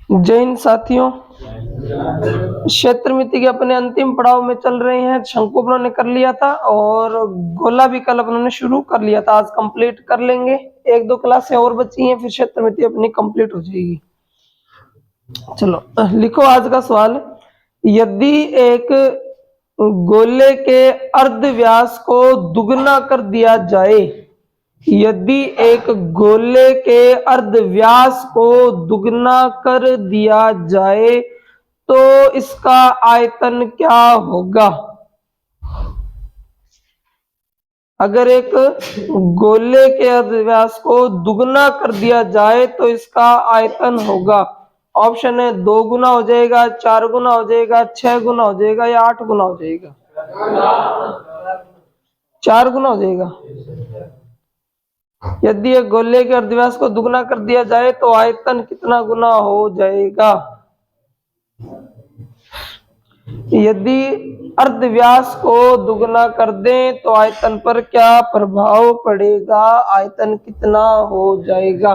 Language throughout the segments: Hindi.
जैन साथियों, क्षेत्रमिति के अपने अंतिम पड़ाव में चल रहे हैं। शंकु अपनों ने कर लिया था और गोला भी कल अपनों ने शुरू कर लिया था, आज कंप्लीट कर लेंगे। एक दो क्लासें और बची हैं, फिर क्षेत्रमिति अपनी कंप्लीट हो जाएगी। चलो लिखो आज का सवाल। यदि एक गोले के अर्ध व्यास को दुगना कर दिया जाए, यदि एक गोले के अर्ध व्यास को दुगना कर दिया जाए तो इसका आयतन क्या होगा? अगर एक गोले के अर्ध व्यास को दुगना कर दिया जाए तो इसका आयतन होगा। ऑप्शन है 2 गुना हो जाएगा, 4 गुना हो जाएगा, 6 गुना हो जाएगा या 8 गुना हो जाएगा। 4 गुना हो जाएगा। यदि एक गोले के अर्धव्यास को दुगना कर दिया जाए तो आयतन कितना गुना हो जाएगा? यदि अर्धव्यास को दुगना कर दें तो आयतन पर क्या प्रभाव पड़ेगा? आयतन कितना हो जाएगा?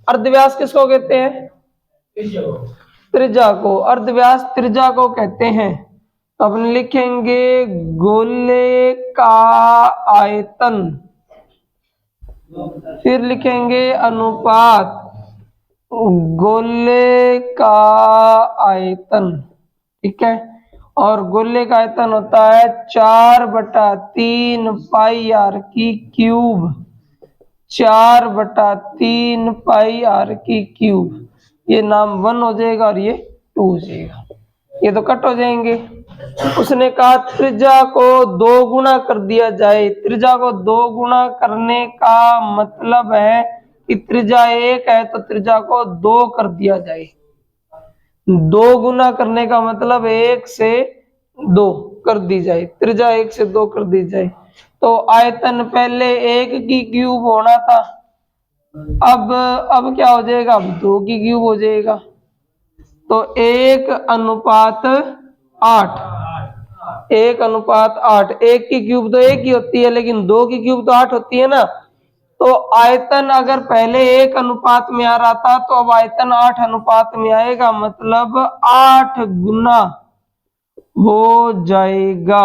अर्धव्यास किसको कहते हैं? त्रिज्या को। अर्धव्यास त्रिज्या को कहते हैं। तो अपन लिखेंगे गोले का आयतन, फिर लिखेंगे अनुपात गोले का आयतन। ठीक है, और गोले का आयतन होता है 4/3 पाई आर की क्यूब। 4/3 पाई आर की क्यूब। ये नाम 1 हो जाएगा और ये 2 हो जाएगा। ये तो कट हो जाएंगे। उसने कहा त्रिज्या को 2 गुना कर दिया जाए। त्रिज्या को 2 गुना करने का मतलब है कि त्रिज्या 1 है तो त्रिज्या को 2 कर दिया जाए। 2 गुना करने का मतलब 1 से 2 कर दी जाए। त्रिज्या 1 से 2 कर दी जाए तो आयतन पहले 1 की क्यूब होना था, अब क्या हो जाएगा? अब 2 की क्यूब हो जाएगा। तो 1:8। 1:8। 1 की क्यूब तो 1 ही होती है, लेकिन 2 की क्यूब तो 8 होती है ना। तो आयतन अगर पहले 1 अनुपात में आ रहा था तो अब आयतन 8 अनुपात में आएगा, मतलब 8 गुना हो जाएगा।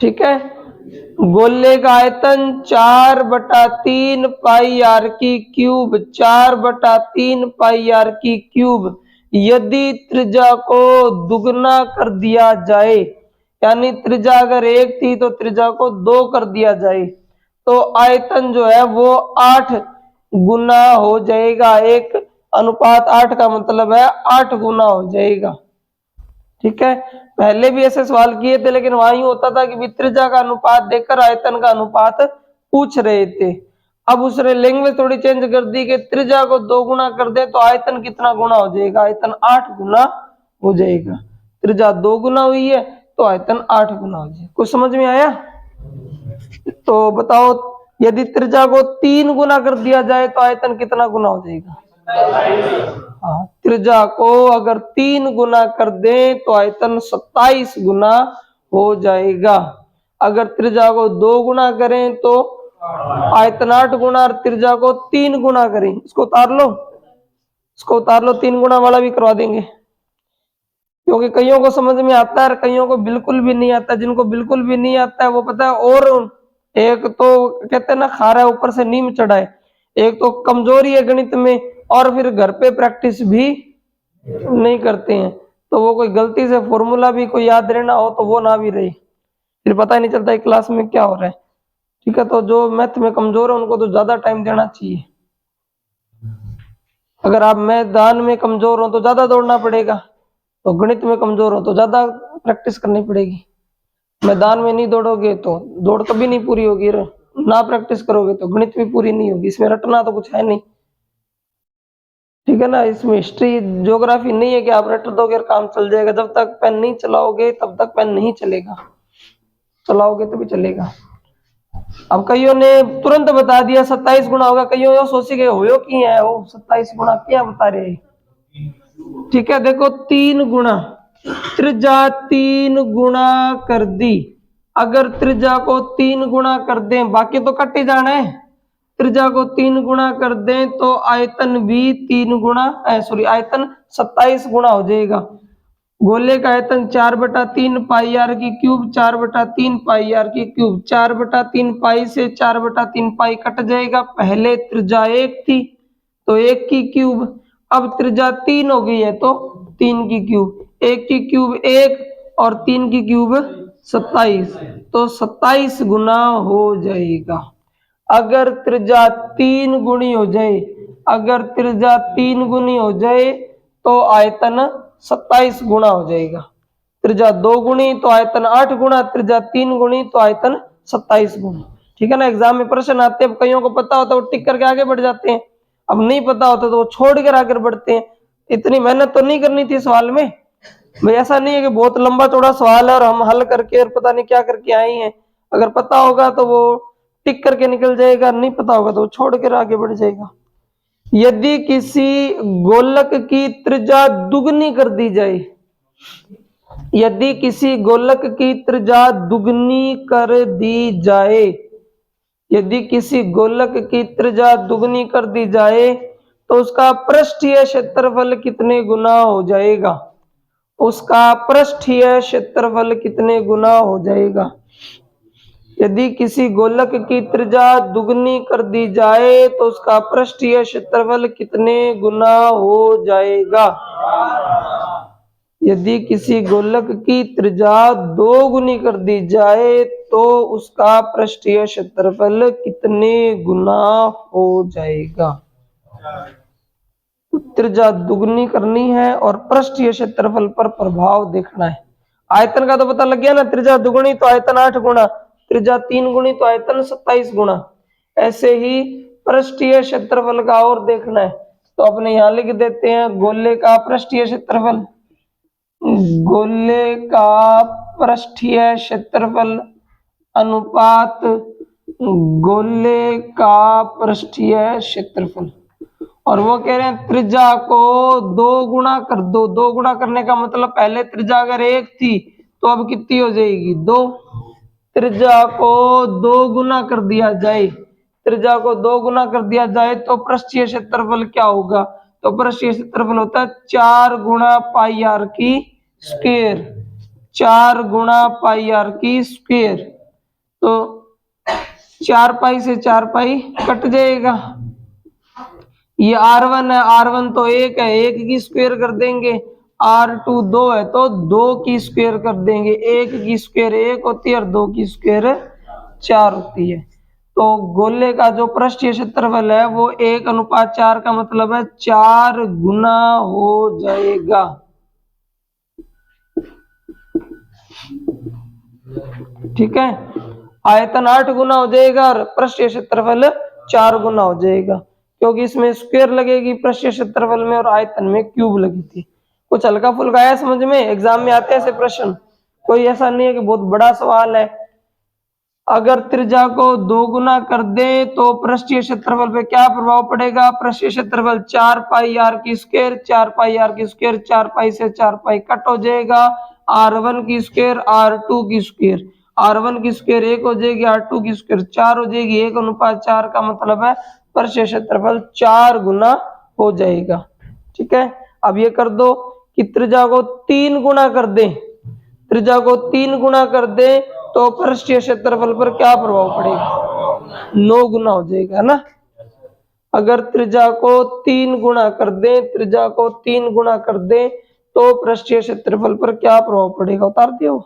ठीक है, गोले का आयतन 4/3 पाई आर की क्यूब। 4/3 पाई आर की क्यूब। यदि त्रिज्या को दुगना कर दिया जाए, यानी त्रिज्या अगर 1 थी तो त्रिज्या को 2 कर दिया जाए तो आयतन जो है वो 8 गुना हो जाएगा। 1:8 का मतलब है 8 गुना हो जाएगा। ठीक है, पहले भी ऐसे सवाल किए थे, लेकिन वहां यूं होता था कि त्रिज्या का अनुपात देकर आयतन का अनुपात पूछ रहे थे। अब उसने लैंग्वेज थोड़ी चेंज कर दी कि त्रिज्या को 2 गुना कर दे तो आयतन कितना गुना हो जाएगा? आयतन 8 गुना हो जाएगा। त्रिज्या 2 गुना हुई है तो आयतन 8 गुना हो जाएगा। कुछ समझ में आया? तो बताओ, यदि त्रिज्या को 3 गुना कर दिया जाए तो आयतन कितना गुना हो जाएगा? हाँ, त्रिज्या को अगर 3 गुना कर दें तो आयतन 27 गुना हो जाएगा। अगर त्रिज्या को 2 गुना करें तो आयतन 8 गुना, और त्रिज्या को 3 गुना करें, इसको उतार लो, इसको उतार लो, 3 गुना वाला भी करवा देंगे। क्योंकि कईयों को समझ में आता है और कईयों को बिल्कुल भी नहीं आता। जिनको बिल्कुल भी नहीं आता है वो पता है, और एक तो कहते हैं ना खारा ऊपर से नीम चढ़ा है, एक तो कमजोरी है गणित में, और फिर घर पे प्रैक्टिस भी नहीं करते हैं। तो वो कोई गलती से फॉर्मूला भी कोई याद रहना हो तो वो ना भी रहे, फिर पता ही नहीं चलता है क्लास में क्या हो रहा है। ठीक है, तो जो मैथ में कमजोर है उनको तो ज्यादा टाइम देना चाहिए। अगर आप मैदान में कमजोर हो तो ज्यादा दौड़ना पड़ेगा, तो गणित में कमजोर हो तो ज्यादा प्रैक्टिस करनी पड़ेगी। मैदान में नहीं दौड़ोगे तो दौड़ कभी नहीं पूरी होगी, ना प्रैक्टिस करोगे तो गणित भी पूरी नहीं होगी। इसमें रटना तो कुछ है नहीं। ठीक है ना, इसमें हिस्ट्री ज्योग्राफी नहीं है कि आप रट दोगे और काम चल जाएगा। जब तक पेन नहीं चलाओगे तब तक पेन नहीं चलेगा, चलाओगे तभी चलेगा। अब कईयों ने तुरंत बता दिया 27 गुना होगा, कईयों यो सोची गए हो कि है वो 27 गुना क्या बता रहे। ठीक है, देखो 3 गुना, त्रिज्या 3 गुना कर दी। अगर त्रिज्या को 3 गुना कर दें, बाकी तो कट ही जाना है। त्रिज्या को 3 गुना कर दें तो आयतन भी 3 गुना आयतन 27 गुना हो जाएगा। गोले का आयतन 4/3 पाई आर की क्यूब 4/3 पाई आर की क्यूब 4/3 पाई से 4/3 पाई कट जाएगा। पहले त्रिज्या 1 थी तो 1 की क्यूब, अब त्रिज्या 3 हो गई है तो 3 की क्यूब, 1 की क्यूब 1 और 3 की क्यूब 27, तो 27 गुना हो जाएगा। अगर त्रिज्या 3 गुनी हो जाए, अगर त्रिज्या 3 गुनी हो जाए तो आयतन 27 गुना हो जाएगा। त्रिज्या 2 गुनी तो आयतन 8 गुना, त्रिज्या 3 गुनी तो आयतन 27 गुना। ठीक है ना। एग्जाम में प्रश्न आते हैं, कईयों को पता होता है वो टिक करके आगे बढ़ जाते हैं, अब नहीं पता होता तो वो छोड़ कर आगे बढ़ते हैं। इतनी मेहनत तो नहीं करनी थी सवाल में भाई, ऐसा नहीं है कि बहुत लंबा चौड़ा सवाल है और हम हल करके और पता नहीं क्या करके आए हैं। अगर पता होगा तो वो टिक करके निकल जाएगा, नहीं पता होगा तो वो छोड़ कर आगे बढ़ जाएगा। यदि किसी गोलक की त्रिज्या दुगनी कर दी जाए, यदि किसी गोलक की त्रिज्या दुगनी कर दी जाए, यदि किसी गोलक की त्रिज्या दुगनी कर दी जाए तो उसका पृष्ठीय क्षेत्रफल कितने गुना हो जाएगा? उसका पृष्ठीय क्षेत्रफल कितने गुना हो जाएगा? यदि किसी गोलक की त्रिज्या दुगनी कर दी जाए तो उसका पृष्ठीय क्षेत्रफल कितने गुना हो जाएगा? यदि किसी गोलक की त्रिज्या 2 गुनी कर दी जाए तो उसका पृष्ठीय क्षेत्रफल कितने गुना हो जाएगा? त्रिज्या दुगनी करनी है और पृष्ठीय क्षेत्रफल पर प्रभाव देखना है। आयतन का तो पता लग गया ना, त्रिज्या दुगुनी तो आयतन 8 गुना, त्रिज्या 3 गुनी तो आयतन 27 गुना। ऐसे ही पृष्ठीय क्षेत्रफल का और देखना है तो अपने यहां लिख देते हैं गोले का पृष्ठीय क्षेत्रफल, गोले का पृष्ठीय क्षेत्रफल अनुपात गोले का पृष्ठीय क्षेत्रफल। और वो कह रहे हैं त्रिज्या को 2 गुना कर दो। 2 गुना करने का मतलब पहले त्रिज्या अगर 1 थी तो अब कितनी हो जाएगी? 2। त्रिज्या को 2 गुना कर दिया जाए, त्रिज्या को 2 गुना कर दिया जाए तो पृष्ठीय क्षेत्रफल क्या होगा? तो पृष्ठीय क्षेत्रफल होता है 4 गुना पाई आर की स्क्वायर, 4 गुना पाई आर की स्क्वायर। तो 4 पाई से 4 पाई कट जाएगा। ये R1 है, R1 तो 1 है, 1 की स्क्वायर कर देंगे। R2 2 है तो 2 की स्क्वायर कर देंगे। 1 की स्क्वायर 1 होती है और 2 की स्क्वायर 4 होती है। तो गोले का जो पृष्ठीय क्षेत्रफल है वो 1:4 का मतलब है 4 गुना हो जाएगा। ठीक है, आयतन 8 गुना हो जाएगा और पृष्ठीय क्षेत्रफल 4 गुना हो जाएगा, क्योंकि इसमें स्क्वायर लगेगी पृष्ठीय क्षेत्रफल में और आयतन में क्यूब लगी थी। कुछ हल्का फुल्का आया समझ में? एग्जाम में आते हैं ऐसे प्रश्न, कोई ऐसा नहीं है कि बहुत बड़ा सवाल है। अगर त्रिज्या को 2 गुना कर दे तो पृष्ठीय क्षेत्रफल पे क्या प्रभाव पड़ेगा? पृष्ठीय क्षेत्रफल 4 पाई आर की स्क्वायर, 4 पाई आर की स्क्वायर, 4 पाई से 4 पाई कट हो जाएगा। R1 की स्क्वायर, R2 की स्क्वायर, R1 की स्क्वायर 1 हो जाएगी, R2 की स्क्वायर 4 हो जाएगी। 1:4 का मतलब है पृष्ठीय क्षेत्रफल 4 गुना हो जाएगा। ठीक है, अब ये कर दो कि त्रिज्या को 3 गुना कर दे, त्रिज्या को 3 गुना कर दे तो पृष्ठीय क्षेत्रफल पर क्या प्रभाव पड़ेगा? 9 गुना हो जाएगा ना। अगर त्रिज्या को 3 गुना कर दे, त्रिज्या को 3 गुना कर दे तो पृष्ठीय क्षेत्रफल पर क्या प्रभाव पड़ेगा? उतार दियो।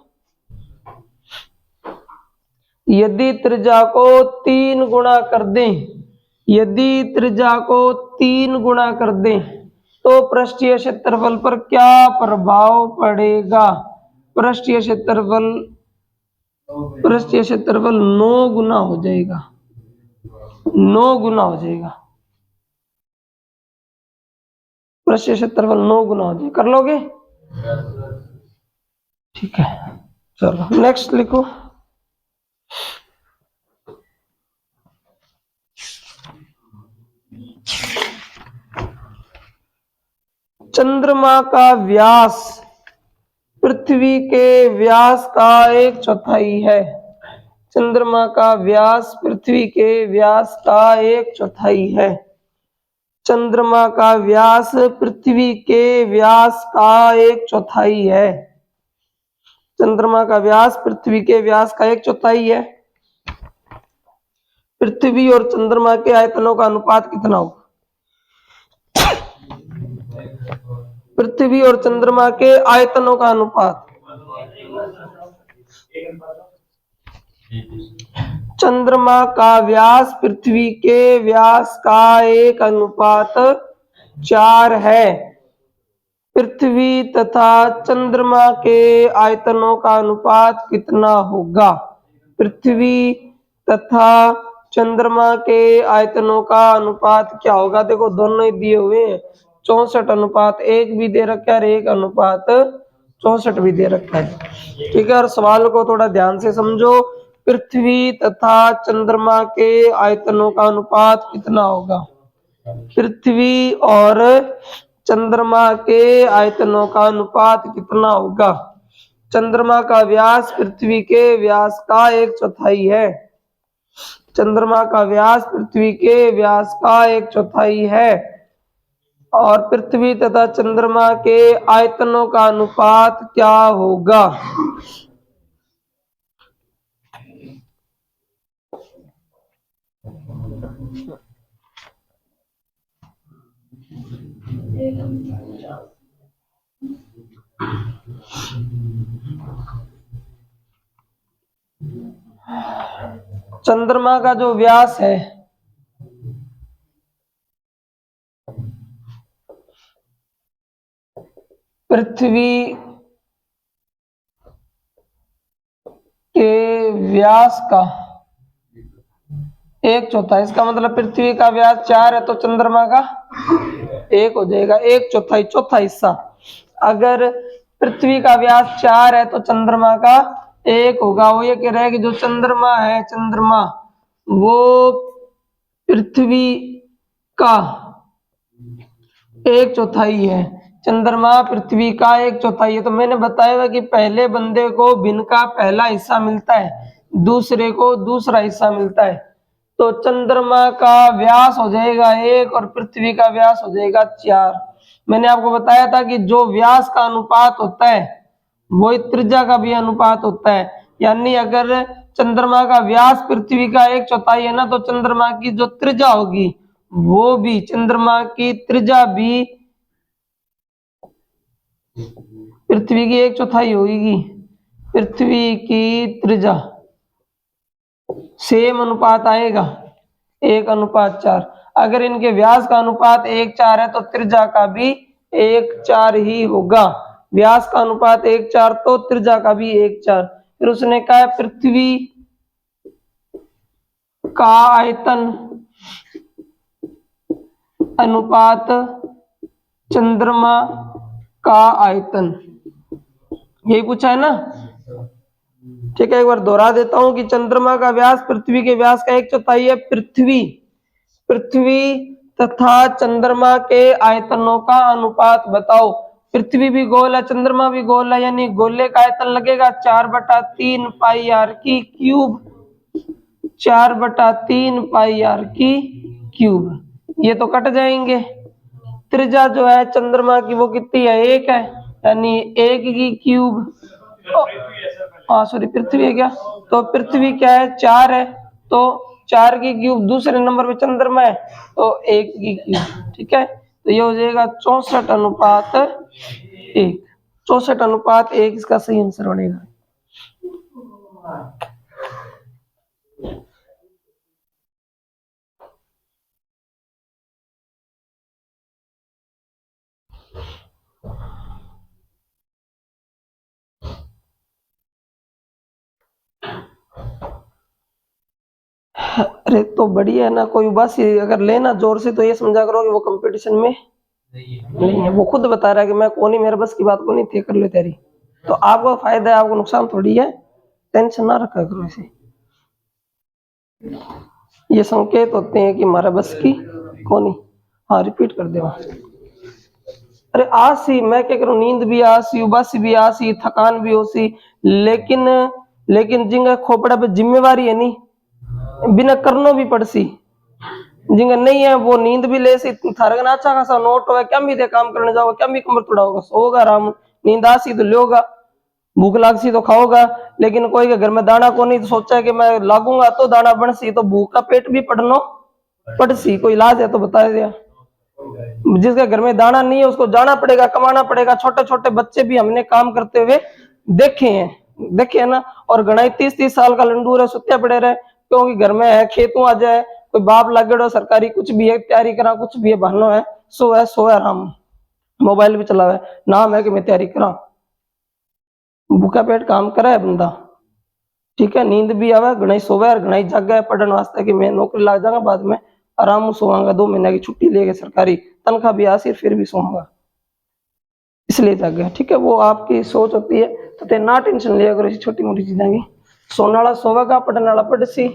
यदि त्रिज्या को 3 गुना कर दे, यदि त्रिज्या को 3 गुना कर दे तो पृष्ठीय क्षेत्रफल पर क्या प्रभाव पड़ेगा? पृष्ठीय क्षेत्रफल 9 गुना हो जाएगा, 9 गुना हो जाएगा। पृष्ठीय क्षेत्रफल 9 गुना हो जाएगा। कर लोगे? ठीक है, चलो नेक्स्ट लिखो। चंद्रमा का व्यास पृथ्वी के व्यास का 1/4 है। चंद्रमा का व्यास पृथ्वी के व्यास का 1/4 है। चंद्रमा का व्यास पृथ्वी के व्यास का 1/4 है। चंद्रमा का व्यास पृथ्वी के व्यास का 1/4 है। पृथ्वी और चंद्रमा के आयतनों का अनुपात कितना होगा? पृथ्वी और चंद्रमा के आयतनों का अनुपात। चंद्रमा का व्यास पृथ्वी के व्यास का 1/4 है। पृथ्वी तथा चंद्रमा के आयतनों का अनुपात कितना होगा? पृथ्वी तथा चंद्रमा के आयतनों का अनुपात क्या होगा? देखो दोनों ही दिए हुए हैं। 64:1 भी दे रखा है और 1/64 भी दे रखा है। ठीक है, और सवाल को थोड़ा ध्यान से समझो। पृथ्वी तथा चंद्रमा के आयतनों का अनुपात कितना होगा? पृथ्वी और चंद्रमा के आयतनों का अनुपात कितना होगा? चंद्रमा का व्यास पृथ्वी के व्यास का 1/4 है। चंद्रमा का व्यास पृथ्वी के व्यास का 1/4 है और पृथ्वी तथा चंद्रमा के आयतनों का अनुपात क्या होगा? चंद्रमा का जो व्यास है पृथ्वी के व्यास का 1/4, इसका मतलब पृथ्वी का व्यास 4 है तो चंद्रमा का 1 हो जाएगा, 1/4, चौथा हिस्सा। अगर पृथ्वी का व्यास 4 है तो चंद्रमा का 1 होगा। वो ये कह रहा है कि जो चंद्रमा है, चंद्रमा वो पृथ्वी का 1/4 है। चंद्रमा पृथ्वी का 1/4 है। तो मैंने बताया कि पहले बंदे को भिन्न का पहला हिस्सा मिलता है, दूसरे को दूसरा हिस्सा मिलता है। तो चंद्रमा का व्यास हो जाएगा 1 और पृथ्वी का व्यास हो जाएगा 4। मैंने आपको बताया था कि जो व्यास का अनुपात होता है वही त्रिज्या का भी अनुपात होता है। यानी अगर चंद्रमा का व्यास पृथ्वी का 1/4 है ना, तो चंद्रमा की जो त्रिज्या होगी वो भी, चंद्रमा की त्रिज्या भी पृथ्वी की 1/4 होगी। पृथ्वी की त्रिज्या सेम अनुपात आएगा 1/4। अगर इनके व्यास का अनुपात 1/4 है तो त्रिज्या का भी 1/4 ही होगा। व्यास का अनुपात 1/4 तो त्रिज्या का भी 1/4। फिर उसने कहा पृथ्वी का आयतन अनुपात चंद्रमा का आयतन, यही पूछा है ना। ठीक है, एक बार दोहरा देता हूं कि चंद्रमा का व्यास पृथ्वी के व्यास का 1/4 है। पृथ्वी तथा चंद्रमा के आयतनों का अनुपात बताओ। पृथ्वी भी गोल है, चंद्रमा भी गोल है, यानी गोले का आयतन लगेगा 4/3 पाई आर की क्यूब। 4/3 पाई आर की क्यूब, ये तो कट जाएंगे। त्रिज्या जो है चंद्रमा की वो कितनी है? 1 है, यानी 1 की क्यूब। सॉरी, पृथ्वी है क्या? तो पृथ्वी क्या है? 4 है, तो 4 की क्यूब। दूसरे नंबर पे चंद्रमा है तो 1 की क्यूब। ठीक है, तो ये हो जाएगा 64:1। 64:1 इसका सही आंसर बनेगा। अरे तो बढ़िया है ना। कोई बस अगर लेना जोर से तो ये समझा करो कि वो कंपटीशन में नहीं है। वो खुद बता रहा है कि मैं कौन ही, मेरे बस की बात को नहीं थी, कर लो तैयारी। तो आपको फायदा है, आपको नुकसान थोड़ी है। टेंशन ना रखा करो इसे। ये संकेत होते हैं कि हमारा बस की कौन ही। हाँ, रिपीट कर दे। अरे आसी, मैं क्या करूं, नींद भी आसी, उबासी भी आसी, थकान भी होसी, लेकिन लेकिन जिंगा खोपड़ा पे जिम्मेवारी है नहीं बिना करनो भी पड़सी, जिंगा नहीं है वो नींद भी ले सी थारे का अच्छा खासा नोट होगा क्या भी दे काम करने जाओगे क्या भी कमर तुड़ाओगा सोगा आराम, नींद आसी तो लोगा, भूख लागसी तो खाओगा। लेकिन कोई के घर में दाना को नहीं तो सोचा है कि मैं लागूंगा तो दाना बनसी, तो भूख का पेट भी पड़नो पड़सी, कोई इलाज है तो बता दिया। जिसके घर में दाना नहीं है उसको जाना पड़ेगा, कमाना पड़ेगा। छोटे छोटे बच्चे भी हमने काम करते हुए देखे है ना। और घना 30-30 साल का लंडू है सुत्या पड़े रहे क्योंकि घर में है, खेतों आ जाए कोई बाप लागेड़ो सरकारी कुछ भी है तैयारी करा कुछ भी है बहानो है सो है आराम, मोबाइल भी चलावे नाम है कि मैं तैयारी करा, भूखा पेट काम करे है बंदा, ठीक है। नींद भी आवे, घना सोवे और घना जागे पढ़ने वास्ते कि मैं नौकरी लग जाऊंगा बाद में आराम सोवांगा, 2 महीने की छुट्टी लेके सरकारी तनख्वाह भी आसी फिर भी सोऊंगा, इसलिए जागे, ठीक है। वो आपकी सोच होती है तो ते ना टेंशन लिया करो छोटी मोटी चीजें की। सोने वाला सोवेगा, पढ़ने वाला पढ़सी,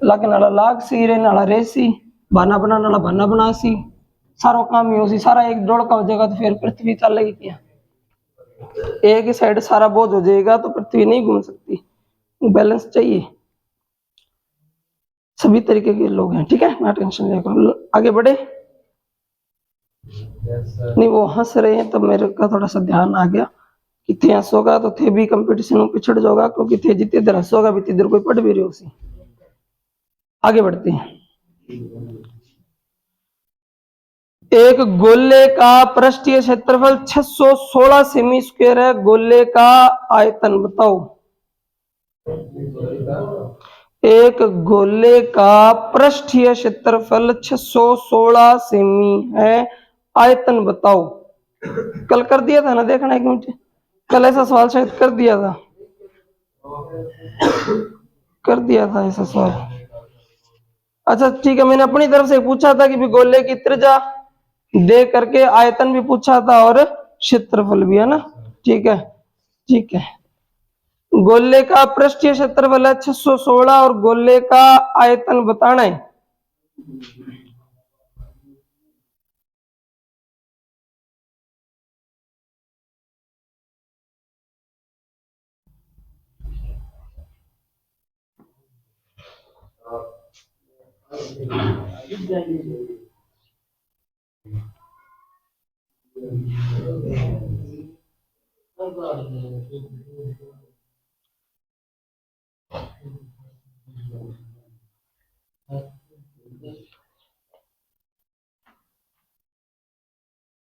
लगने वाला लाग सी, रहने वाला रेसी, बहाना बनाने वाला बहाना बनासी, सारा काम ही होसी, सारा एक जोड़ का हो जाएगा तो फिर पृथ्वी चलेगी क्या? एक ही साइड सारा बोझ हो जाएगा तो पृथ्वी नहीं घूम सकती, बैलेंस चाहिए। सभी तरीके के लोग हैं, ठीक है, ना टेंशन लिया करो, आगे बढ़े। नहीं वो हंस रहे हैं तो मेरे का थोड़ा सा ध्यान आ गया कि थे हंसोगा तो थे भी कंपटीशन में पिछड़ जाओगा, क्योंकि थे जितने देर हंसोगा भी देर कोई पढ़ भी रहे उसी। आगे बढ़ते हैं। एक गोले का पृष्ठीय क्षेत्रफल 616 सेमी स्क्वायर है, गोले का आयतन बताओ। एक गोले का पृष्ठीय क्षेत्रफल 616 सेमी है, आयतन बताओ। कल कर दिया था ना, देखना एक मिनट, कल ऐसा सवाल शायद कर दिया था, ऐसा सवाल। अच्छा ठीक है, मैंने अपनी तरफ से पूछा था कि गोले की त्रिज्या दे करके आयतन भी पूछा था और क्षेत्रफल भी, है ना, ठीक है ठीक है। गोले का पृष्ठीय क्षेत्रफल है 616 और गोले का आयतन बताना है।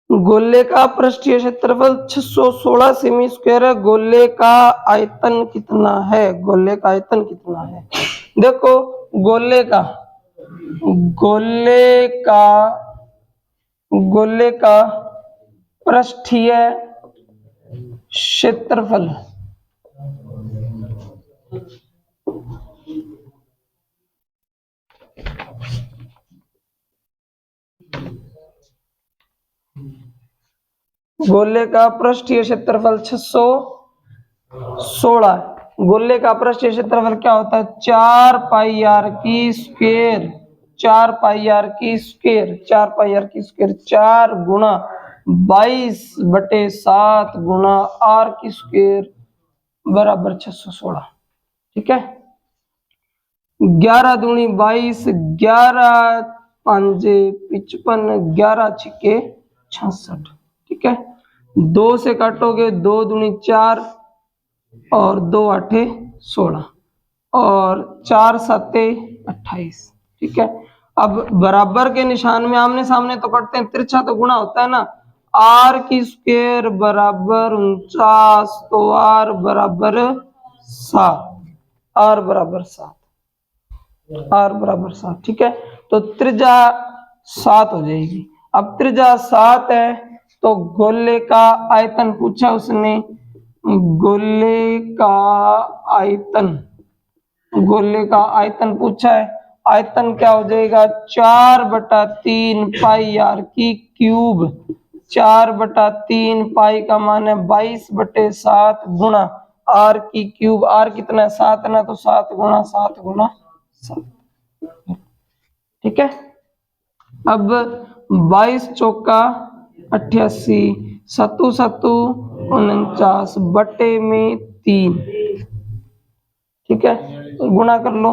गोले का पृष्ठीय क्षेत्रफल 616 सेमी स्क्वायर है, गोले का आयतन कितना है, गोले का आयतन कितना है। देखो गोले का पृष्ठीय क्षेत्रफल गोले का पृष्ठीय क्षेत्रफल 616, गोले का पृष्ठीय क्षेत्रफल क्या होता है 4 पाई आर की स्क्वायर, 4 पाई आर की स्क्वायर, 4 पाई आर की स्क्वायर 4 गुणा 22/7 गुणा आर की स्क्वायर बराबर 616, ठीक है। 11 दूनी 22, 11 पांजे 55, 11 छिके 66, ठीक है। 2 से काटोगे 2 दूनी 4 और 2 आठे 16 और 4 सत्ते 28, ठीक है। अब बराबर के निशान में आमने सामने तो कटते हैं, तिरछा तो गुणा होता है ना, आर की स्क्वायर बराबर 49 तो आर बराबर 7, आर बराबर 7, आर बराबर 7, ठीक है। तो त्रिज्या 7 हो जाएगी। अब त्रिज्या 7 है तो गोले का आयतन पूछा उसने, गोले का आयतन पूछा है, आयतन क्या हो जाएगा 4/3 पाई आर की क्यूब, 4/3 पाई का मान है 22/7 गुणा आर की क्यूब, आर कितना है 7 ना, तो 7 गुणा 7 गुणा 7, ठीक है। अब 22 चौका 88, 7 7 49 बटे में 3, ठीक है, गुणा कर लो।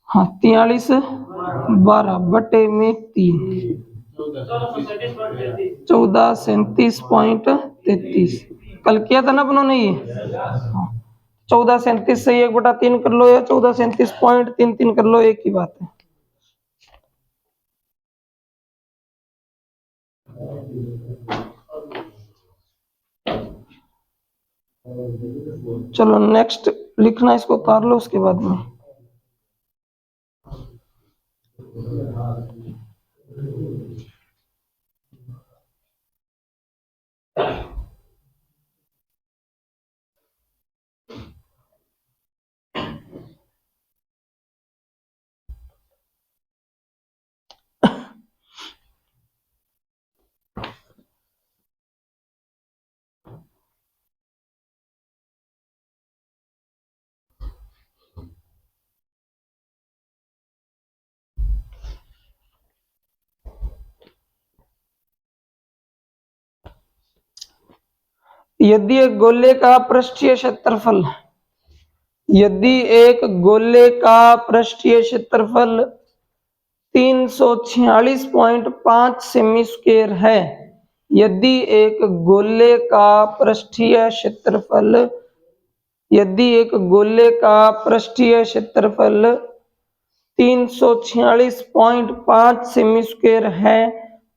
हाँ 43 12 बटे में 3 1437.33 कल किया था ना अपनों ने ये। 1437 से 1/3 कर लो या 1437.33 कर लो, एक ही बात है। चलो नेक्स्ट लिखना, इसको उतार लो उसके बाद में। यदि एक गोले का पृष्ठीय क्षेत्रफल, यदि एक गोले का पृष्ठीय क्षेत्रफल 346.5 सेमी स्क्वायर है, यदि एक गोले का पृष्ठीय क्षेत्रफल, यदि एक गोले का पृष्ठीय क्षेत्रफल 346.5 सेमी स्क्वायर है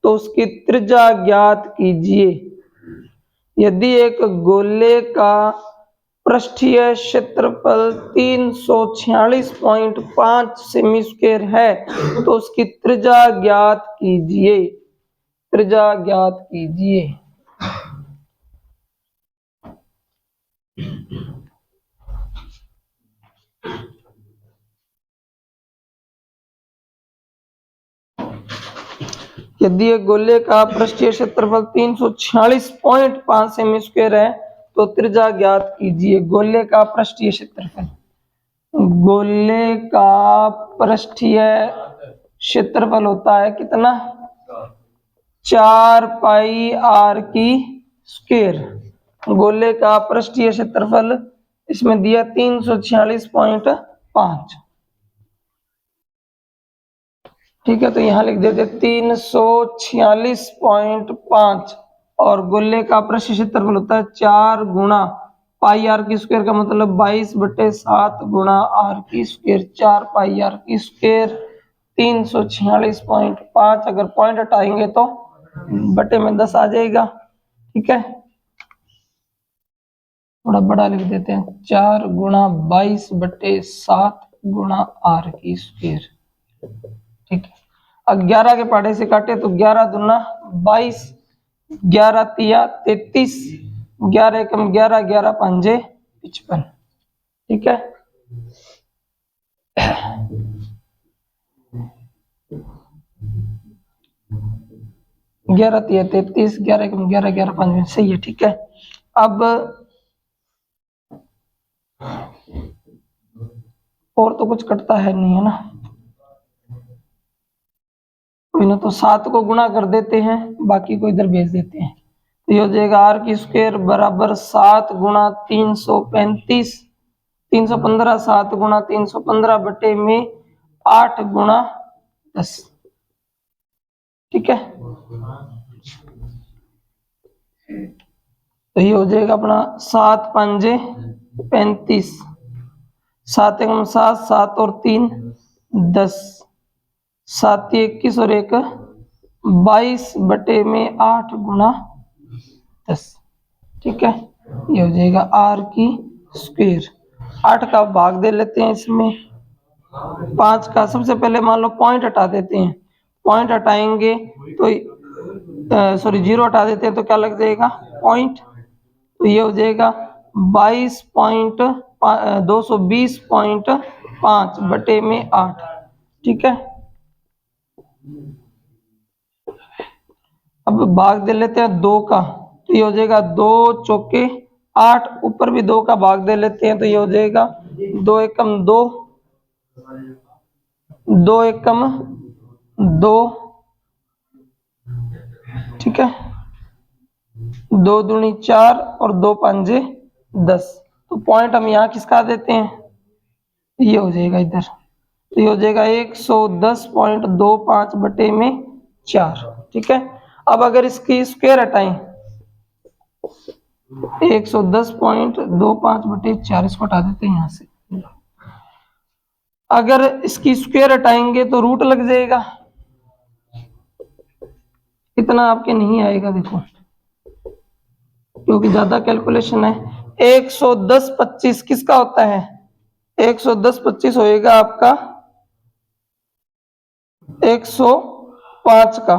तो उसकी त्रिज्या ज्ञात कीजिए। यदि एक गोले का पृष्ठीय क्षेत्रफल 346.5 सेमी स्क्वायर है तो उसकी त्रिज्या ज्ञात कीजिए। त्रिज्या ज्ञात कीजिए। यदि एक गोले का पृष्ठीय क्षेत्रफल 346.5 सेमी स्क्वायर है तो त्रिज्या ज्ञात कीजिए। गोले का पृष्ठीय क्षेत्रफल, गोले का पृष्ठीय क्षेत्रफल होता है कितना, 4 पाई आर की स्क्वायर। गोले का पृष्ठीय क्षेत्रफल इसमें दिया 346.5, ठीक है, तो यहाँ लिख देते 346.5 और गोले का पृष्ठीय क्षेत्रफल होता है 4 गुणा पाई आर की स्क्वायर का मतलब 22/7 गुणा आर की स्क्वायर, 4 पाई आर की स्क्वायर 346.5। अगर पॉइंट हटाएंगे तो बटे में 10 आ जाएगा, ठीक है। थोड़ा बड़ा लिख देते हैं, 4 गुणा 22/7 गुणा आर की स्क्वायर, ठीक है। अब 11 के पहाड़े से काटे तो 11 दूना 22, 11 तिया 33, 11 एकम 11, 11 पंजे 55, ठीक है। ग्यारह तिया 33, 11 एकम 11, 11 पंजे, सही है, ठीक है। अब और तो कुछ कटता है नहीं, है ना, कोई ना, तो 7 को गुणा कर देते हैं, बाकी को इधर भेज देते हैं। तो ये हो जाएगा आर की स्क्वायर बराबर 7 गुणा 335, 315, 7 गुणा 315 बटे में 8 गुणा 10, ठीक है। तो ये हो जाएगा अपना 7 पंजे 35, 7 एकम 7, 7 और 3 10, 7 21 और 1 22 बटे में 8 गुणा 10, ठीक है। ये हो जाएगा आर की स्क्वायर। 8 का भाग दे लेते हैं इसमें, 5 का सबसे पहले मान लो पॉइंट हटा देते हैं, पॉइंट हटाएंगे तो सॉरी 0 हटा देते हैं तो क्या लग जाएगा पॉइंट, तो ये हो जाएगा 220.5 बटे में 8, ठीक है। अब भाग दे लेते हैं 2 का, तो ये हो जाएगा 2 चौके 8, ऊपर भी 2 का भाग दे लेते हैं तो ये हो जाएगा 2 एकम 2, 2 एकम 2, ठीक है, 2 दूनी 4 और 2 पंजे 10, तो तो पॉइंट हम यहाँ किसका देते हैं, ये हो जाएगा इधर, तो ये हो जाएगा 110.25 बटे में 4। ठीक है, अब अगर इसकी स्क्वायर हटाएं 110.25 बटे 4, इसको हटा देते हैं यहाँ से। अगर इसकी स्क्वायर हटाएंगे तो रूट लग जाएगा, इतना आपके नहीं आएगा देखो, क्योंकि ज्यादा कैलकुलेशन है। 110/25 किसका होता है, 110/25 होएगा आपका 105 का।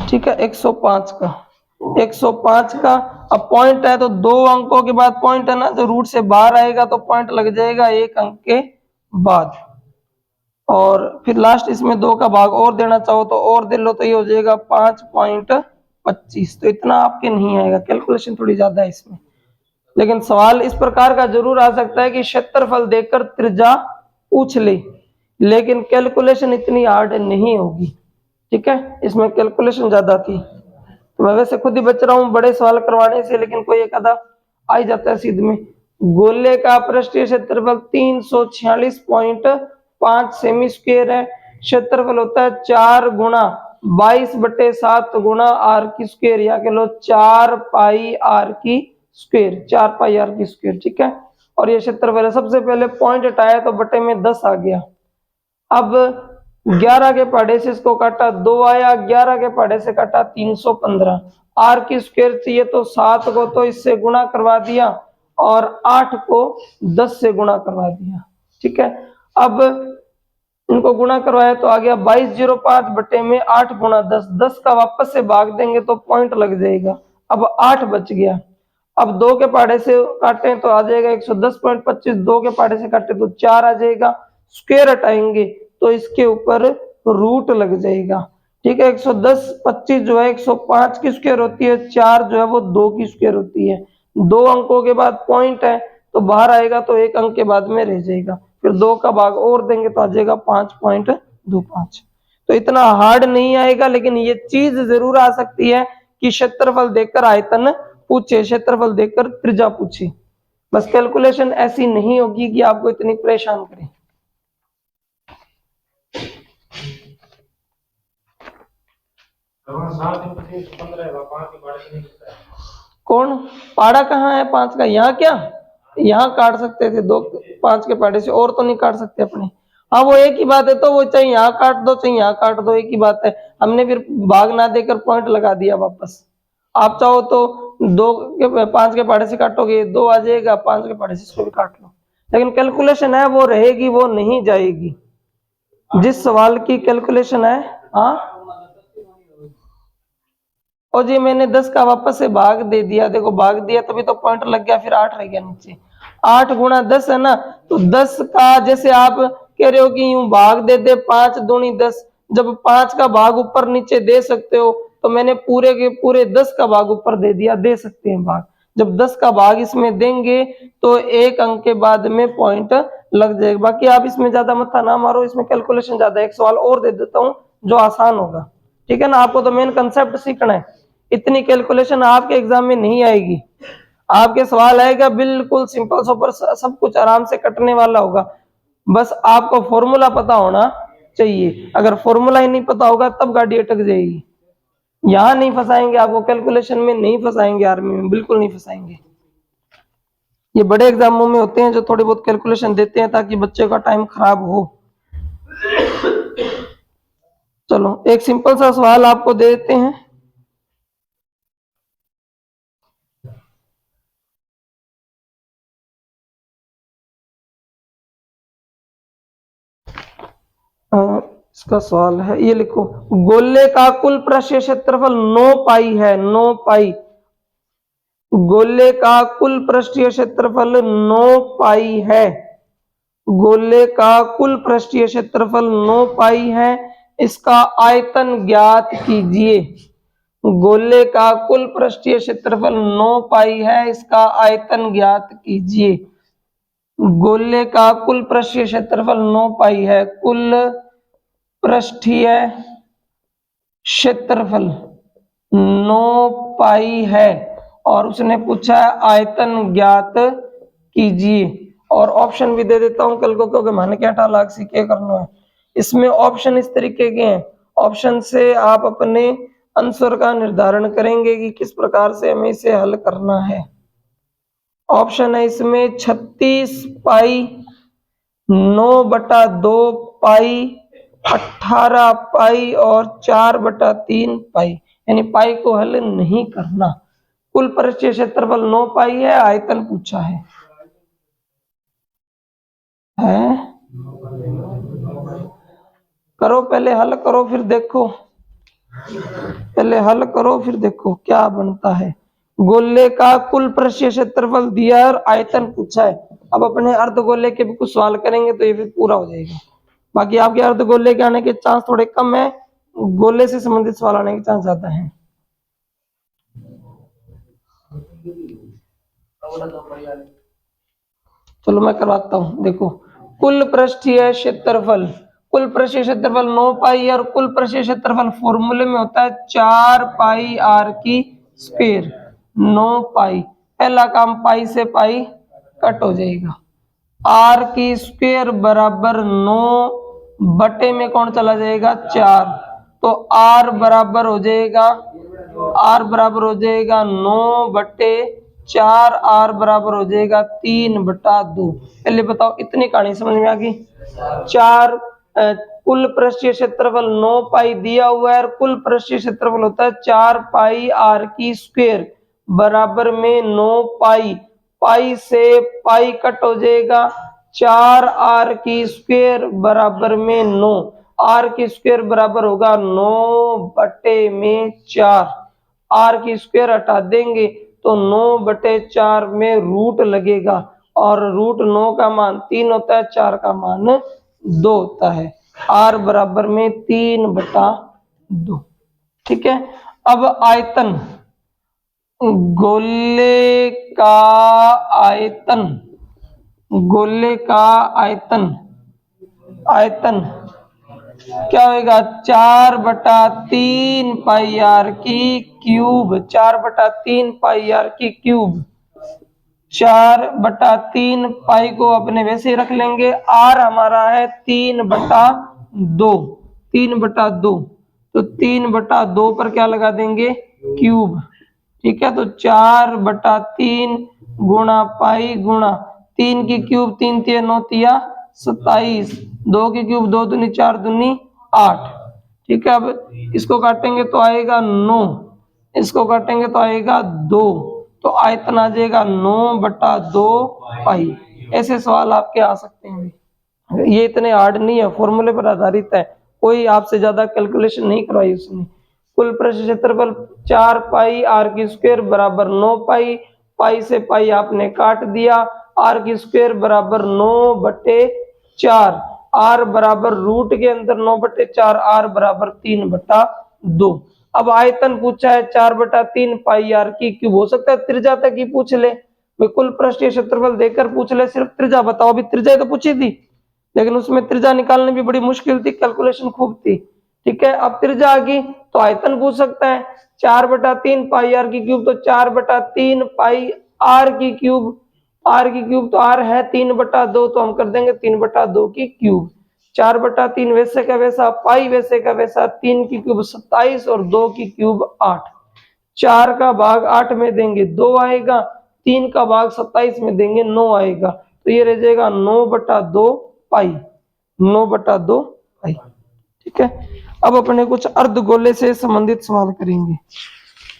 ठीक है, 105 का, 105 का। अब पॉइंट है तो 2 अंकों के बाद पॉइंट है ना, जो रूट से बाहर आएगा तो पॉइंट लग जाएगा 1 अंक के बाद, और फिर लास्ट इसमें 2 का भाग और देना चाहो तो और दे लो, तो ये हो जाएगा 5.25। तो इतना आपके नहीं आएगा, कैलकुलेशन थोड़ी ज्यादा है इसमें। लेकिन सवाल इस प्रकार का जरूर आ सकता है कि क्षेत्रफल देकर त्रिज्या पूछ ले, लेकिन कैलकुलेशन इतनी हार्ड नहीं होगी। ठीक है, इसमें कैलकुलेशन ज्यादा थी। तो मैं वैसे खुद ही बच रहा हूँ बड़े सवाल करवाने से, लेकिन कोई एक आधा आ ही जाता है सीध में। गोले का पृष्ठीय क्षेत्रफल 346.5 सेमी स्क्वायर है। क्षेत्रफल होता है 4 गुणा 22/7 गुणा आर की स्क्वायर, या कह लो 4 पाई आर की स्क्वायर, 4 पाई आर की स्क्वायर। ठीक है, और ये क्षेत्रफल है। सबसे पहले पॉइंट हटाया तो बटे में 10 आ गया। अब 11 के पहाड़े से इसको काटा 2 आया, 11 के पहाड़े से काटा 315। आर की स्क्वायर चाहिए तो 7 को तो इससे गुणा करवा दिया और 8 को 10 से गुणा करवा दिया। ठीक है, अब इनको गुणा करवाया तो आ गया 2205 बटे में 8 गुणा 10, 10 का वापस से भाग देंगे तो पॉइंट लग जाएगा। अब 8 बच गया। अब 2 के पहाड़े से काटे तो आ जाएगा 110.25, 2 के पहाड़े से काटे तो 4 आ जाएगा। स्क्वायर हटाएंगे तो इसके ऊपर रूट लग जाएगा। ठीक है, 110/25 जो है 105 की स्क्वायर होती है, 4 जो है वो 2 की स्क्वायर होती है। 2 अंकों के बाद पॉइंट है तो बाहर आएगा तो 1 अंक के बाद में रह जाएगा, फिर 2 का भाग और देंगे तो आ जाएगा 5.25। तो इतना हार्ड नहीं आएगा, लेकिन ये चीज जरूर आ सकती है कि क्षेत्रफल देकर आयतन पूछे, क्षेत्रफल देकर त्रिज्या पूछे। बस कैलकुलेशन ऐसी नहीं होगी कि आपको इतनी परेशान करे। कौन पाड़ा कहाँ है 5 का, यहाँ क्या, यहाँ काट सकते थे 2 5 के पाड़े से, और तो नहीं काट सकते अपने। हाँ वो एक ही बात है, तो वो चाहे यहाँ काट दो चाहे यहाँ काट दो, एक ही बात है। हमने फिर भाग ना देकर पॉइंट लगा दिया वापस। आप चाहो तो 5 के पाड़े से काटोगे 2 आ जाएगा, 5 के पाड़े से इसको भी काट लो, लेकिन कैलकुलेशन है वो रहेगी, वो नहीं जाएगी। जिस सवाल की कैलकुलेशन है, हाँ और जी मैंने 10 का वापस से भाग दे दिया, देखो भाग दिया तभी तो पॉइंट लग गया, फिर 8 रह गया नीचे। 8 गुणा 10 है ना, तो 10 का जैसे आप कह रहे हो कि यूं भाग दे दे 5 दूनी 10, जब 5 का भाग ऊपर नीचे दे सकते हो तो मैंने पूरे के पूरे 10 का भाग ऊपर दे दिया, दे सकते हैं भाग। जब 10 का भाग इसमें देंगे तो 1 अंक के बाद में पॉइंट लग जाएगा। बाकी आप इसमें ज्यादा मत्था ना मारो, इसमें कैलकुलेशन ज्यादा है। एक सवाल और दे देता हूँ जो आसान होगा। ठीक है ना, आपको तो मेन कंसेप्ट सीखना है, इतनी कैलकुलेशन आपके एग्जाम में नहीं आएगी। आपके सवाल आएगा बिल्कुल सिंपल सुपर, सब कुछ आराम से कटने वाला होगा। बस आपको फॉर्मूला पता होना चाहिए, अगर फॉर्मूला ही नहीं पता होगा तब गाड़ी अटक जाएगी। यहाँ नहीं फंसाएंगे आपको, कैलकुलेशन में नहीं फंसाएंगे, आर्मी में बिल्कुल नहीं फंसाएंगे। ये बड़े एग्जामों में होते हैं जो थोड़ी बहुत कैलकुलेशन देते हैं ताकि बच्चे का टाइम खराब हो। चलो एक सिंपल सा सवाल आपको दे देते हैं। इसका सवाल है, ये लिखो, गोले का कुल पृष्ठीय क्षेत्रफल 9 पाई है। 9 पाई, गोले का कुल पृष्ठीय क्षेत्रफल 9 पाई है। गोले का कुल पृष्ठीय क्षेत्रफल 9 पाई है, इसका आयतन ज्ञात कीजिए। गोले का कुल पृष्ठीय क्षेत्रफल 9 पाई है, इसका आयतन ज्ञात कीजिए। गोले का कुल पृष्ठीय क्षेत्रफल 9 पाई है, कुल पृष्ठीय क्षेत्रफल 9 पाई है और उसने पूछा है आयतन ज्ञात कीजिए। और ऑप्शन भी दे देता हूं कल को, क्योंकि मैंने क्या 8 लाख से क्या करना है। इसमें ऑप्शन इस तरीके के हैं, ऑप्शन से आप अपने आंसर का निर्धारण करेंगे कि किस प्रकार से हमें इसे हल करना है। ऑप्शन है इसमें 36 पाई, 9/2 पाई, 18 पाई और 4/3 पाई। यानी पाई को हल नहीं करना। कुल पृष्ठीय क्षेत्रफल 9 पाई है, आयतन पूछा है। करो पहले हल करो फिर देखो, पहले हल करो फिर देखो क्या बनता है। गोले का कुल पृष्ठीय क्षेत्रफल दिया और आयतन पूछा है। अब अपने अर्धगोले के भी कुछ सवाल करेंगे तो ये भी पूरा हो जाएगा। बाकी आपके अर्धगोले के आने के चांस थोड़े कम है, गोले से संबंधित सवाल आने के चांस ज्यादा है। चलो मैं करवाता हूं। देखो कुल पृष्ठीय क्षेत्रफल, कुल पृष्ठीय क्षेत्रफल 9 पाई और कुल पृष्ठीय क्षेत्रफल फॉर्मूले में होता है 4 पाई आर की स्क्वायर। 9 पाई, पहला काम पाई से पाई कट हो जाएगा। आर की स्क्वायर बराबर 9 बटे में कौन चला जाएगा 4, तो आर बराबर हो जाएगा, आर बराबर हो जाएगा 9 बटे 4, आर बराबर हो जाएगा 3/2। पहले बताओ इतनी कहानी समझ में आ गई। कुल पृष्ठीय क्षेत्रफल 9 पाई दिया हुआ है और कुल पृष्ठीय क्षेत्रफल होता है 4 पाई आर की स्क्वायर बराबर में 9 पाई, पाई से पाई कट हो जाएगा, 4 आर की स्क्वायर बराबर में 9, आर की स्क्वायर बराबर होगा 9 बटे में 4। आर की स्क्वायर हटा देंगे तो 9 बटे 4 में रूट लगेगा और रूट 9 का मान 3 होता है, 4 का मान 2 होता है। आर बराबर में 3/2। ठीक है। अब आयतन, गोले का आयतन, गोले का आयतन, आयतन क्या होगा 4/3 पाई आर की क्यूब, 4/3 पाई आर की क्यूब। 4/3 पाई को अपने वैसे ही रख लेंगे। आर हमारा है 3/2, 3/2, तो 3/2 पर क्या लगा देंगे क्यूब। ठीक है, तो 4/3 गुणा पाई गुणा 3 की क्यूब 3 3 9 तिया 27, 2 की क्यूब 2 दूनी 4 दूनी 8। ठीक है, अब इसको काटेंगे तो आएगा 9, इसको काटेंगे तो आएगा 2, तो आयतन आ जाएगा 9/2 पाई। ऐसे सवाल आपके आ सकते हैं। ये इतने हार्ड नहीं है, फॉर्मूले पर आधारित है, कोई आपसे ज्यादा कैलकुलेशन नहीं करवाई उसने। कुल पृष्ठ क्षेत्रफल 4 पाई आर की स्क्वायर बराबर 9 पाई, पाई से पाई आपने काट दिया, आर की स्क्वायर बराबर 9/4, आर बराबर रूट के अंदर 9/4, आर बराबर 3/2। अब आयतन पूछा है 4/3 पाई आर की क्यूब। हो सकता है त्रिज्या तक ही पूछ ले, कुल पृष्ठीय क्षेत्रफल देकर पूछ ले, सिर्फ त्रिज्या बताओ। अभी त्रिज्या तो पूछी थी, लेकिन उसमें त्रिज्या निकालने भी बड़ी मुश्किल थी, कैलकुलेशन खूब थी। ठीक है, अब त्रिज्या आ गई तो आयतन पूछ सकता है 4/3 पाई आर की क्यूब, तो 4/3 पाई आर की क्यूब, आर की क्यूब तो आर है 3/2, तो हम कर देंगे 3/2 की क्यूब। 4/3 वैसे का वैसा, पाई वैसे का वैसा, 3 की क्यूब 27 और 2 की क्यूब 8। 4 का भाग 8 में देंगे 2 आएगा, 3 का भाग 27 में देंगे 9 आएगा, तो ये रह जाएगा 9/2 पाई, 9/2 पाई। ठीक है, अब अपने कुछ अर्धगोले से संबंधित सवाल करेंगे।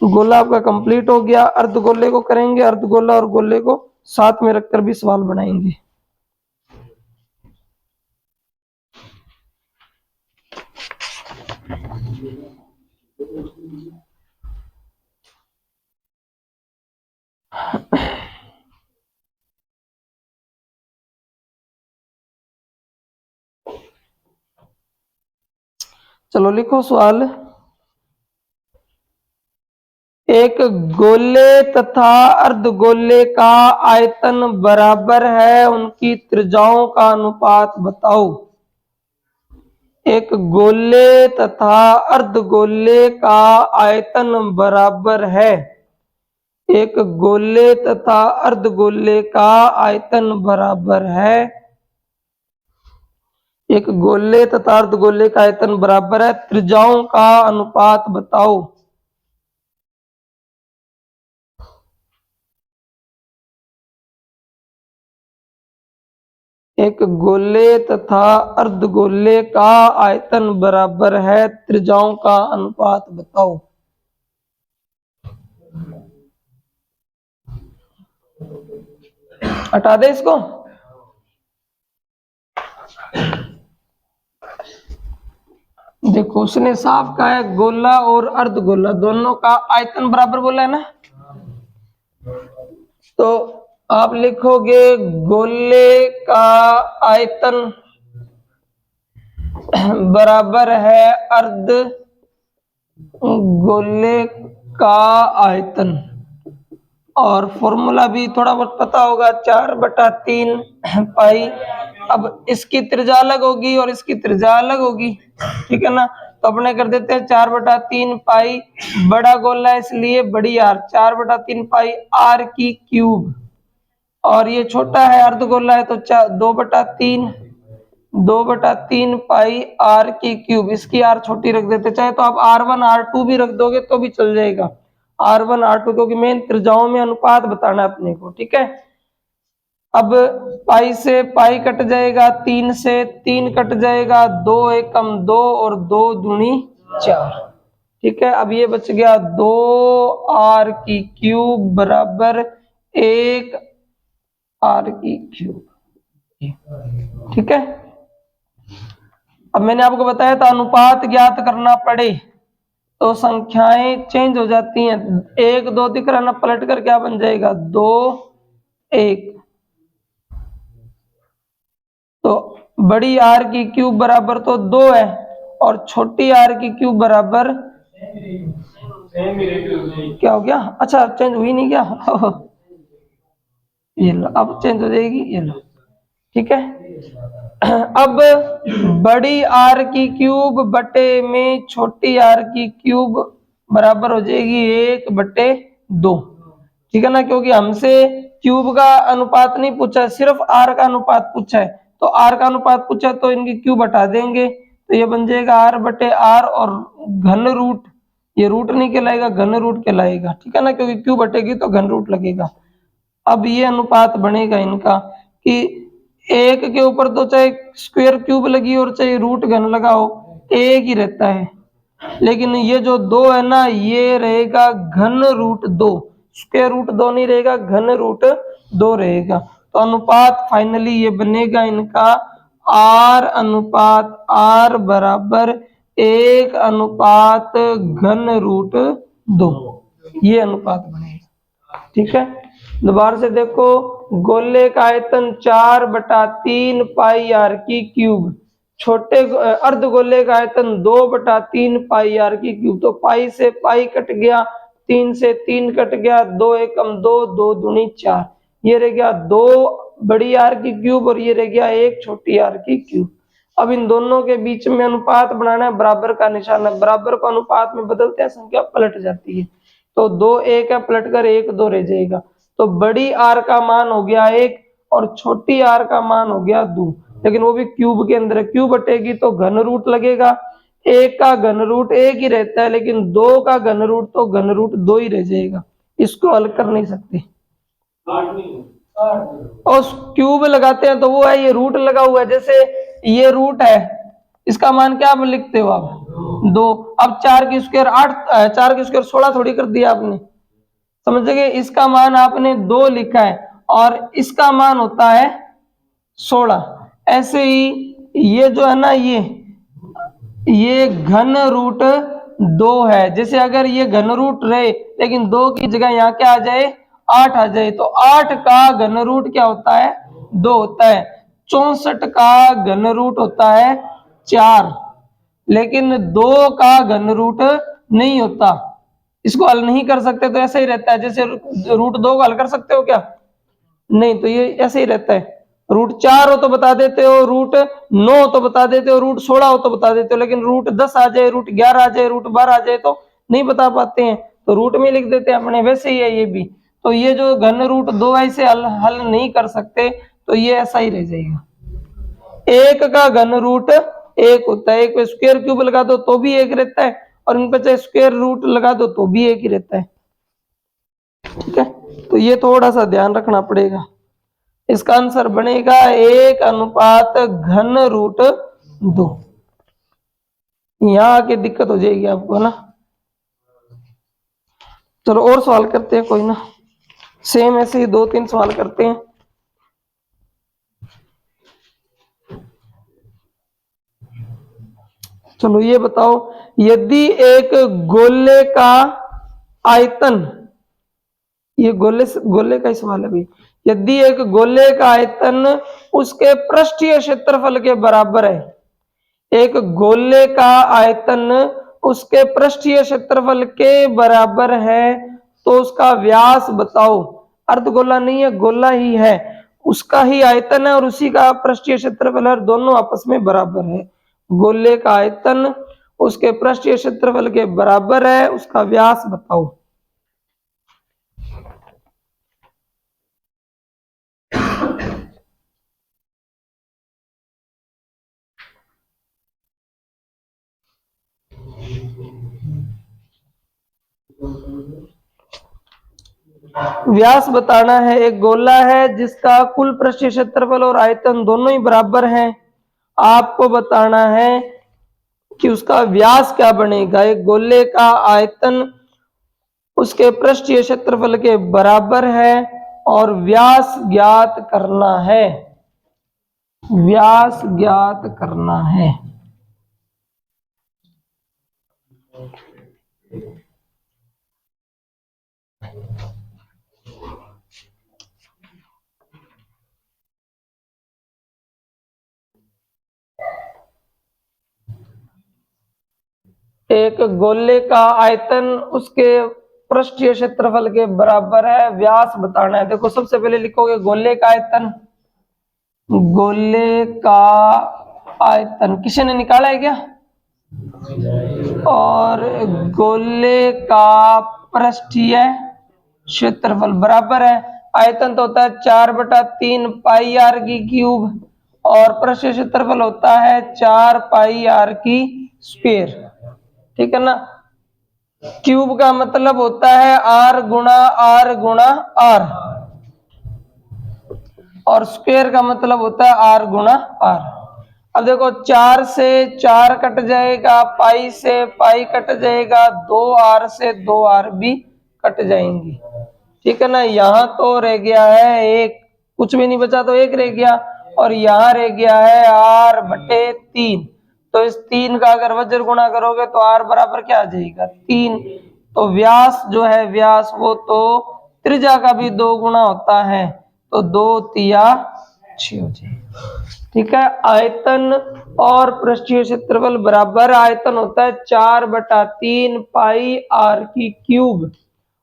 गोला आपका कंप्लीट हो गया, अर्धगोले को करेंगे। अर्धगोला और गोले को साथ में रखकर भी सवाल बनाएंगे। चलो लिखो सवाल। एक गोले तथा अर्धगोले का आयतन बराबर है, उनकी त्रिज्याओं का अनुपात बताओ। एक गोले तथा अर्धगोले का आयतन बराबर है, एक गोले तथा अर्धगोले का आयतन बराबर है। एक गोले तथा अर्धगोले का आयतन बराबर है, त्रिज्याओं का अनुपात बताओ। एक गोले तथा अर्धगोले का आयतन बराबर है, त्रिज्याओं का अनुपात बताओ। हटा दे इसको। देखो उसने साफ कहा है गोला और अर्धगोला दोनों का आयतन बराबर बोला है ना, तो आप लिखोगे गोले का आयतन बराबर है अर्ध गोले का आयतन, और फॉर्मूला भी थोड़ा बहुत पता होगा, 4/3 पाई। अब इसकी त्रिज्या अलग होगी और इसकी त्रिज्या अलग होगी, ठीक है ना, तो अपने कर देते हैं 4/3 पाई, बड़ा गोला है इसलिए बड़ी आर, 4/3 पाई आर की क्यूब, और ये छोटा है अर्धगोला है तो 2/3 पाई आर की क्यूब, इसकी आर छोटी रख देते, चाहे तो आप R1 R2 भी रख दोगे तो भी चल जाएगा, R1 R2, क्योंकि मेन त्रिज्याओं में अनुपात बताना अपने को, ठीक है। अब पाई से पाई कट जाएगा, 3 से 3 कट जाएगा, 2 एकम 2 और 2 दूनी 4, ठीक है। अब ये बच गया 2R की क्यूब बराबर 1 R की क्यूब, ठीक है। अब मैंने आपको बताया था अनुपात ज्ञात करना पड़े तो संख्याएं चेंज हो जाती हैं, 1 2 दिख रहा ना, पलट कर क्या बन जाएगा 2 1, तो बड़ी आर की क्यूब बराबर तो 2 है और छोटी आर की क्यूब बराबर क्या हो गया, अच्छा चेंज हुई नहीं क्या ये लो अब चेंज हो जाएगी, ये लो, ठीक है। अब बड़ी आर की क्यूब बटे में छोटी आर की क्यूब बराबर हो जाएगी 1/2, ठीक है ना, क्योंकि हमसे क्यूब का अनुपात नहीं पूछा, सिर्फ आर का अनुपात पूछा है, तो आर का अनुपात पूछा तो इनकी क्यूब हटा देंगे, तो ये बन जाएगा R/R, और घन रूट, ये रूट नहीं कहलाएगा घन रूट कहलाएगा, ठीक है ना, क्योंकि क्यूब हटेगी तो घन रूट लगेगा। अब ये अनुपात बनेगा इनका कि 1 के ऊपर तो चाहे स्क्वायर क्यूब लगी और चाहे रूट घन लगाओ एक ही रहता है, लेकिन ये जो 2 है ना ये रहेगा घन रूट 2, स्क्वायर रूट 2 नहीं रहेगा, घन रूट 2 रहेगा, तो अनुपात फाइनली ये बनेगा इनका R/R बराबर 1/घन रूट 2, ये अनुपात बनेगा, ठीक है। दोबारा से देखो, गोले का आयतन 4/3 पाई आर की क्यूब, छोटे अर्धगोले का आयतन 2/3 पाई आर की क्यूब, तो पाई से पाई कट गया, 3 से 3 कट गया, 2 एकम 2 2 दूनी 4, ये रह गया 2 बड़ी आर की क्यूब और ये रह गया 1 छोटी आर की क्यूब। अब इन दोनों के बीच में अनुपात बनाना है, बराबर का निशान है, बराबर को अनुपात में बदलते हैं संख्या पलट जाती है, तो 2 1 है, पलट कर 1 2 रह जाएगा, तो बड़ी आर का मान हो गया 1 और छोटी आर का मान हो गया 2, लेकिन वो भी क्यूब के अंदर, क्यूब हटेगी तो घन रूट लगेगा, 1 का घन रूट 1 ही रहता है, लेकिन 2 का घन रूट तो घन रूट 2 ही रह जाएगा, इसको हल कर नहीं सकते, और क्यूब लगाते हैं तो वो है ये रूट लगा हुआ है, जैसे ये रूट है, इसका मान क्या आप लिखते हो आप 2, अब 4 की स्क्वायर 8, 4 की स्क्वायर 16 थोड़ी कर दिया आपने, समझ गए, इसका मान आपने 2 लिखा है और इसका मान होता है 16, ऐसे ही ये जो है ना ये घन रूट 2 है, जैसे अगर ये घन रूट रहे लेकिन 2 की जगह यहाँ क्या आ जाए 8 आ जाए, तो 8 का घन रूट क्या होता है 2 होता है, 64 का घन रूट होता है 4, लेकिन 2 का घन रूट नहीं होता, इसको हल नहीं कर सकते, तो ऐसे ही रहता है, जैसे रूट 2 को हल कर सकते हो क्या, नहीं, तो ये ऐसे ही रहता है, रूट 4 हो तो बता देते हो, रूट 9 हो तो बता देते हो, रूट 16 हो तो बता देते हो, लेकिन रूट 10 आ जाए, रूट 11 आ जाए, रूट 12 आ जाए तो नहीं बता पाते हैं, तो रूट में लिख देते हैं अपने, वैसे ही है ये भी, तो ये जो घन रूट 2 से हल नहीं कर सकते, तो ये ऐसा ही रह जाएगा। एक का घन रूट 1 होता है, एक पे स्क्वायर क्यूब लगा दो तो भी 1 रहता है, और इन पे चाहे स्क्वायर रूट लगा दो तो भी 1 ही रहता है। ठीक है, तो ये थोड़ा सा ध्यान रखना पड़ेगा। इसका आंसर बनेगा 1:घन रूट 2। यहाँ आके दिक्कत हो जाएगी आपको ना। चलो और सवाल करते हैं कोई ना, सेम ऐसे ही 2-3 सवाल करते हैं। चलो ये बताओ, यदि एक गोले का आयतन, ये गोले का ही सवाल है भाई, यदि एक गोले का आयतन उसके पृष्ठीय क्षेत्रफल के बराबर है, एक गोले का आयतन उसके पृष्ठीय क्षेत्रफल के बराबर है, तो उसका व्यास बताओ। अर्धगोला नहीं है, गोला ही है, उसका ही आयतन है और उसी का पृष्ठीय क्षेत्रफल है, दोनों आपस में बराबर है। गोले का आयतन उसके पृष्ठीय क्षेत्रफल के बराबर है, उसका व्यास बताओ। व्यास बताना है। एक गोला है जिसका कुल पृष्ठीय क्षेत्रफल और आयतन दोनों ही बराबर हैं। आपको बताना है कि उसका व्यास क्या बनेगा। एक गोले का आयतन उसके पृष्ठीय क्षेत्रफल के बराबर है और व्यास ज्ञात करना है। व्यास ज्ञात करना है। एक गोले का आयतन उसके पृष्ठीय क्षेत्रफल के बराबर है, व्यास बताना है। देखो सबसे पहले लिखोगे गोले का आयतन। गोले का आयतन किसी ने निकाला है क्या? और गोले का पृष्ठीय क्षेत्रफल बराबर है, आयतन तो होता है 4/3 पाई आर की क्यूब और पृष्ठीय क्षेत्रफल होता है 4 पाई आर की स्क्वायर। ठीक है ना। क्यूब का मतलब होता है आर गुणा आर और स्क्वायर का मतलब होता है आर गुणा आर। अब देखो 4 से 4 कट जाएगा, पाई से पाई कट जाएगा, 2r से 2r भी कट जाएंगी। ठीक है ना। यहाँ तो रह गया है 1, कुछ भी नहीं बचा तो 1 रह गया, और यहाँ रह गया है r/3। तो इस 3 का अगर वज्र गुणा करोगे तो r बराबर क्या आ जाएगा? 3। तो व्यास जो है, व्यास वो तो त्रिज्या का भी 2 गुना होता है, तो 2 तिया 6 हो जाएगा। ठीक है। आयतन और पृष्ठीय क्षेत्रफल बराबर, आयतन होता है 4/3 पाई आर की क्यूब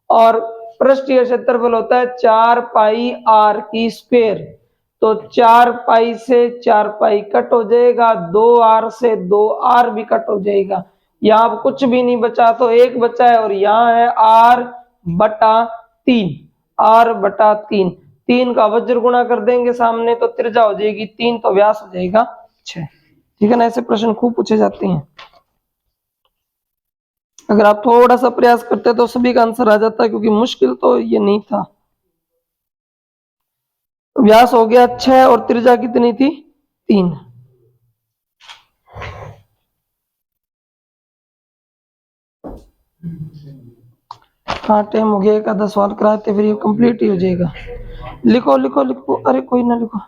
और पृष्ठीय क्षेत्रफल होता है 4 पाई आर की स्क्वायर। तो 4 पाई से 4 पाई कट हो जाएगा, 2r से 2r भी कट हो जाएगा। यहाँ कुछ भी नहीं बचा तो 1 बचा है, और यहाँ है r/3। r/3, 3 का वज्र गुणा कर देंगे सामने तो त्रिज्या हो जाएगी 3, तो व्यास हो जाएगा 6। ठीक है ना। ऐसे प्रश्न खूब पूछे जाते हैं। अगर आप थोड़ा सा प्रयास करते तो सभी का आंसर आ जाता है, क्योंकि मुश्किल तो ये नहीं था। व्यास हो गया 6 और त्रिज्या कितनी थी? 3। हाँ टाइम हो गया, 1 आधा सवाल कराते फिर ये कंप्लीट ही हो जाएगा। लिखो लिखो लिखो, अरे कोई ना लिखो।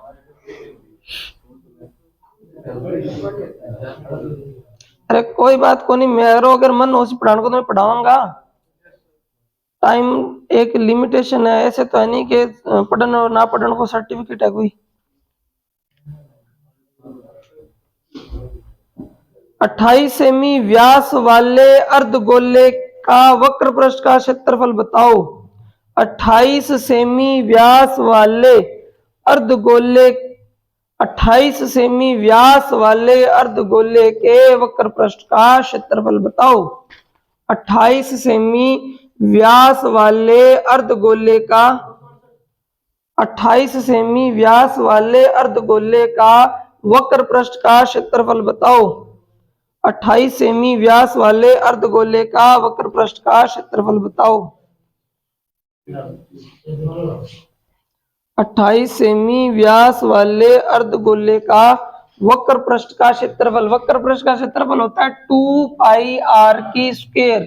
अरे कोई बात को नहीं, मेरो अगर मन हो पढ़ाने को तो मैं पढ़ाऊंगा। टाइम एक लिमिटेशन है, ऐसे तो है नहीं कि पढ़ने और ना पढ़ने को सर्टिफिकेट है कोई। 28 सेमी व्यास वाले अर्धगोले का वक्र पृष्ठ का क्षेत्रफल बताओ। 28 सेमी व्यास वाले अर्धगोले 28 सेमी व्यास वाले अर्धगोले के वक्र पृष्ठ का क्षेत्रफल बताओ। 28 सेमी व्यास वाले अर्धगोले का 28 सेमी व्यास वाले अर्धगोले का वक्र पृष्ठ का क्षेत्रफल बताओ। 28 सेमी व्यास वाले अर्धगोले का वक्र पृष्ठ का क्षेत्रफल बताओ। 28 सेमी व्यास वाले अर्धगोले का वक्र पृष्ठ का क्षेत्रफल, वक्र पृष्ठ का क्षेत्रफल होता है 2 पाई आर की स्क्वायर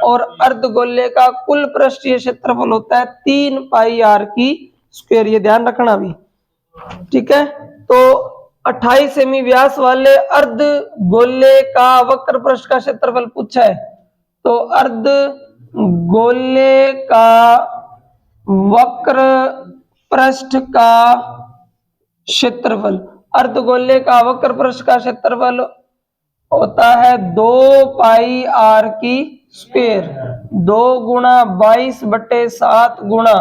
और अर्धगोले का कुल पृष्ठीय क्षेत्रफल होता है 3 पाई आर की स्क्वायर। ये ध्यान रखना भी, ठीक है। तो 28 सेमी व्यास वाले अर्धगोले का वक्र पृष्ठ का क्षेत्रफल पूछा है, तो अर्धगोले का वक्र पृष्ठ का क्षेत्रफल, अर्धगोले का वक्र पृष्ठ का क्षेत्रफल होता है 2 पाई आर की स्क्वायर, 2 गुणा 22/7 गुणा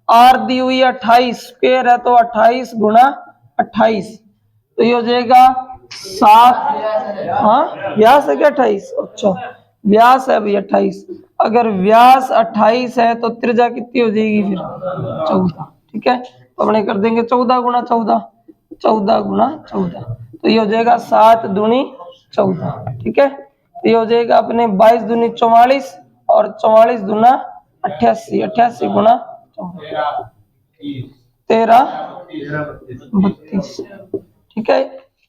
आर दी हुई 28 स्क्वायर है तो 28 गुणा 28, तो ये हो जाएगा 7। हाँ व्यास है क्या 28? अच्छा व्यास है भाई 28। अगर व्यास 28 है तो त्रिज्या कितनी हो जाएगी फिर 14, ठीक है। तो अपने कर देंगे 14 गुणा 14, 14 गुणा 14, तो ये हो जाएगा 7 दूनी 14, ठीक है। तो ये हो जाएगा अपने 22 दूनी 44 और 44 दूना 88, 88 गुणा 13 32, ठीक है।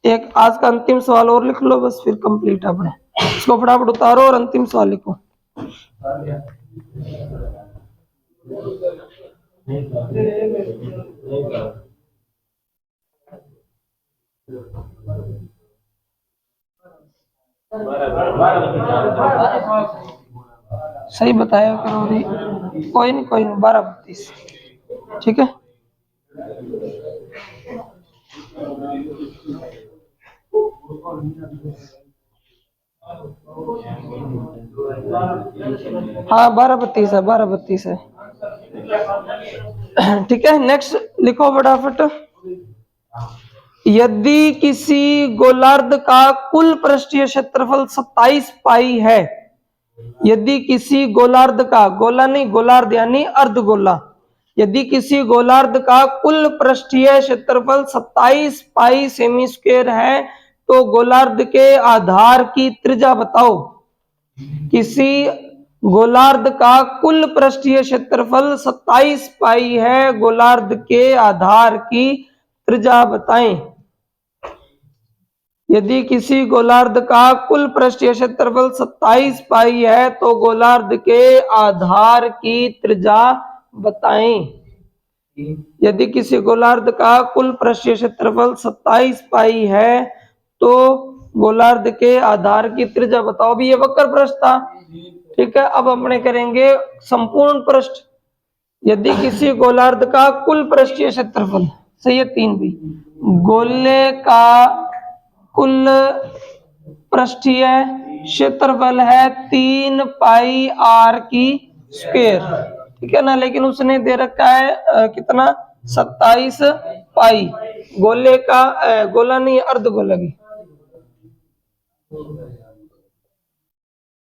एक आज का अंतिम सवाल और लिख लो बस, फिर कंप्लीट अपने इसको फटाफट उतारो और अंतिम सवाल लिखो। सही बताया करो रे, कोई नहीं 12:32, ठीक है। हाँ 12:32 है, 12:32 है, ठीक है। नेक्स्ट लिखो फटाफट। यदि किसी गोलार्ध का कुल पृष्ठीय क्षेत्रफल 27 पाई है, यदि किसी गोलार्ध का, गोला नहीं गोलार्ध यानी अर्धगोला, यदि किसी गोलार्ध का कुल पृष्ठीय क्षेत्रफल 27 पाई सेमी स्क्वायर है तो गोलार्ध के आधार की त्रिज्या बताओ। किसी गोलार्ध का कुल पृष्ठीय क्षेत्रफल 27 पाई है, गोलार्ध के आधार की त्रिज्या बताएं। यदि किसी गोलार्ध का कुल पृष्ठीय क्षेत्रफल 27 पाई है तो गोलार्ध के आधार की त्रिज्या बताएं। यदि किसी गोलार्ध का कुल पृष्ठीय क्षेत्रफल 27 पाई है तो गोलार्ध के आधार की त्रिज्या बताओ। अभी ये वक्र पृष्ठ था, ठीक है। अब अपने करेंगे संपूर्ण पृष्ठ। यदि किसी गोलार्ध का कुल पृष्ठीय क्षेत्रफल, सही है 3 भी, गोले का कुल पृष्ठीय क्षेत्रफल है 3 पाई आर की स्क्वायर, ठीक है ना। लेकिन उसने दे रखा है कितना 27 पाई, गोले का गोला नहीं अर्धगोला की,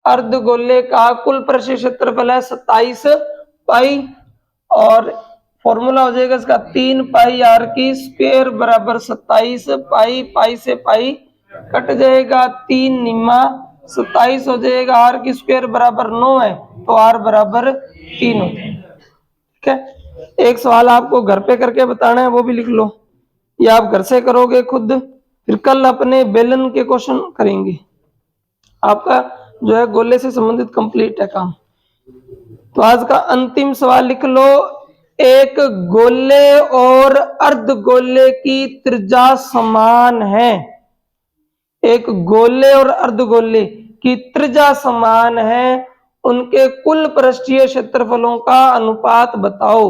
अर्धगोले का कुल पृष्ठीय क्षेत्रफल है 27 पाई और फॉर्मूला हो जाएगा इसका 3 पाई आर की स्क्वायर बराबर 27 पाई, पाई से पाई कट जाएगा, 3 निम्मा 27 हो जाएगा, आर की स्क्वायर बराबर 9 है तो आर बराबर 3 हो जाएगा, ठीक है। एक सवाल आपको घर पे करके बताना है, वो भी लिख लो, या आप घर से करोगे खुद, फिर कल अपने बेलन के क्वेश्चन करेंगे। आपका जो है गोले से संबंधित कंप्लीट है काम। तो आज का अंतिम सवाल लिख लो। एक गोले और अर्धगोले की त्रिज्या समान है, एक गोले और अर्धगोले की त्रिज्या समान है, उनके कुल पृष्ठीय क्षेत्रफलों का अनुपात बताओ।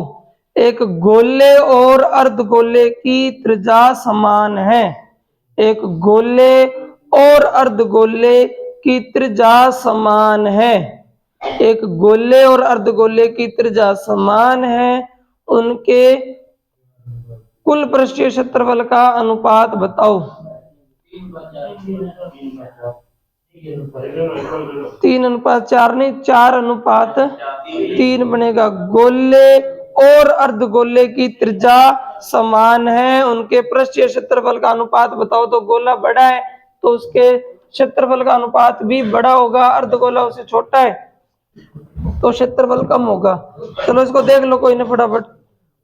एक गोले और अर्धगोले की त्रिज्या समान है, एक गोले और अर्धगोले की त्रिज्या समान है, एक गोले और अर्धगोले की त्रिज्या समान है, उनके कुल पृष्ठीय क्षेत्रफल का अनुपात बताओ। 3:4 नहीं, 4:3 बनेगा। गोले और अर्धगोले की त्रिज्या समान है, उनके पृष्ठीय क्षेत्रफल का अनुपात बताओ। तो गोला बड़ा है तो उसके क्षेत्रफल का अनुपात भी बड़ा होगा, अर्धगोला उससे छोटा है तो क्षेत्रफल कम होगा। चलो इसको देख लो कोई ना फटाफट।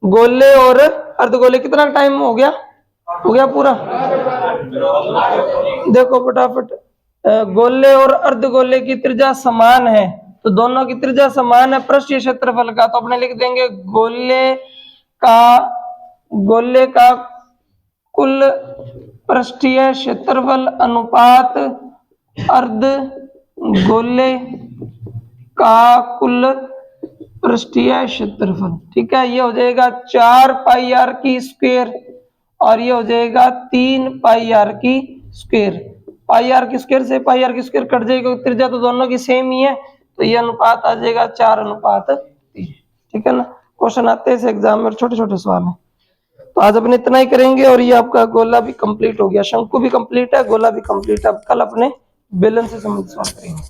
गोले और अर्धगोले कितना टाइम हो गया पूरा। देखो फटाफट, गोले और अर्धगोले की त्रिज्या समान है तो दोनों की त्रिज्या समान है पृष्ठीय क्षेत्रफल का, तो अपने लिख देंगे गोले का कुल पृष्ठीय क्षेत्रफल अनुपात अर्धगोले का कुल पृष्ठीय क्षेत्रफल। ठीक है, ये हो जाएगा 4 पाई आर की स्क्वायर और ये हो जाएगा 3 पाई आर की स्क्वायर। पाई आर की स्क्वायर से पाई आर की स्क्वायर कट जाएगी, त्रिज्या तो दोनों की सेम ही है, तो ये अनुपात आ जाएगा 4:3। ठीक है ना। क्वेश्चन आते हैं इस एग्जाम में, छोटे छोटे सवाल हैं। तो आज अपने इतना ही करेंगे और ये आपका गोला भी कंप्लीट हो गया, शंकु भी कंप्लीट है, गोला भी कंप्लीट है। अब कल अपने बेलन से संबंधित सवाल करेंगे।